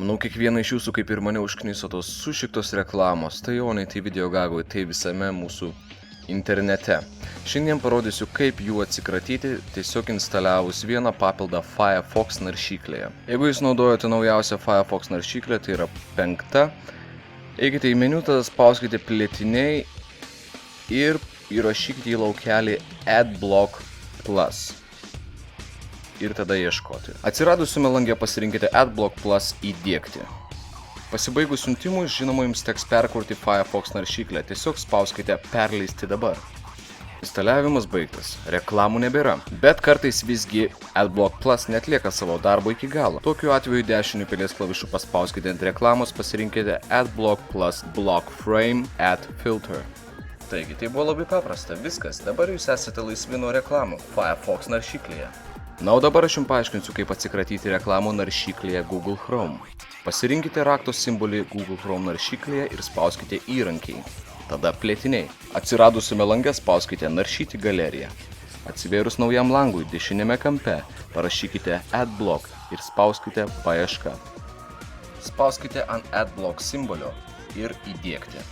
Manau, kiekvieną iš jūsų kaip ir mane užkniso tos sušiktos reklamos, tai Jonai, tai videogagoj, tai visame mūsų internete. Šiandien parodysiu, kaip jų atsikratyti, tiesiog instaliavus vieną papildą Firefox naršyklėje. Jeigu jūs naudojate naujausią Firefox naršyklę, tai yra 5, eikite į meniu, tada spauskite plėtiniai ir įrašykite į laukelį Adblock Plus. Ir tada ieškoti. Atsiradusiame lange pasirinkite Adblock Plus įdiegti. Pasibaigus siuntimui, žinoma, jums teks perkurti Firefox naršyklę, tiesiog spauskite perleisti dabar. Instaliavimas baigtas, reklamų nebėra, bet kartais visgi Adblock Plus netlieka savo darbo iki galo. Tokiu atveju dešiniu pilies klavišu paspauskite ant reklamos, pasirinkite Adblock Plus Block Frame Add Filter. Taigi, tai buvo labai paprasta, viskas, dabar jūs esate laisvi nuo reklamų Firefox naršyklėje. Na, o dabar aš jums paaiškinsiu, kaip atsikratyti reklamų naršyklėje Google Chrome. Pasirinkite rakto simbolį Google Chrome naršyklėje ir spauskite įrankiai. Tada plėtiniai. Atsiradusiame lange spauskite naršyti galeriją. Atsivėrus naujam langui dešinėme kampe parašykite Adblock ir spauskite paieška. Spauskite ant Adblock simbolio ir įdiegti.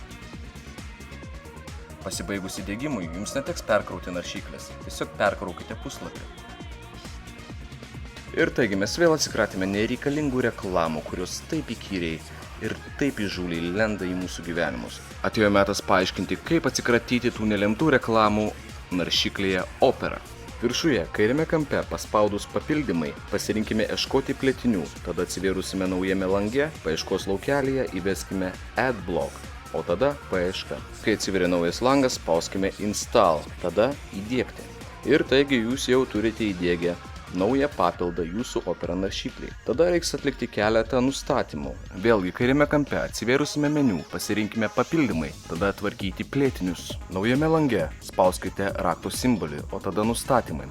Pasibaigus įdiegimui jums neteks perkrauti naršyklės, tiesiog perkraukite puslapį. Ir taigi mes vėl atsikratėme nereikalingų reklamų, kurios taip įkyriai ir taip įžūliai lenda į mūsų gyvenimus. Atėjo metas paaiškinti, kaip atsikratyti tų nelemtų reklamų naršyklėje Opera. Viršuje, kairiame kampe, paspaudus papildymai, pasirinkime ieškoti plėtinių, tada atsivėrusime naujame lange, paieškos laukelyje įveskime Adblock, o tada paieška. Kai atsiveria naujas langas, spauskime Install, tada įdiegti. Ir taigi jūs jau turite įdiegę naują papildą jūsų Opera naršyklei. Tada reiks atlikti keletą nustatymų. Vėlgi, kairiame kampe atsivėrusime meniu, pasirinkime papildymai, tada tvarkyti plėtinius. Naujame lange spauskite rakto simbolį, o tada nustatymai.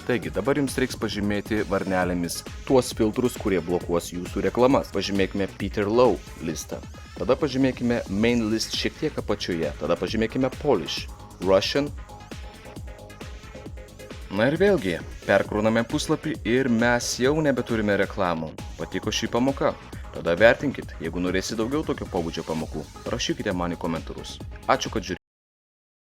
Taigi, dabar jums reiks pažymėti varnelėmis tuos filtrus, kurie blokuos jūsų reklamas. Pažymėkime Peter Low listą. Tada pažymėkime Main List šiek tiek apačioje. Tada pažymėkime Polish, Russian. Na ir vėlgi, perkrauname puslapį ir mes jau nebeturime reklamų. Patiko ši pamoka? Tada vertinkit, jeigu norėsite daugiau tokio pobūdžio pamokų, rašykite man į komentarus. Ačiū, kad žiūrėjote.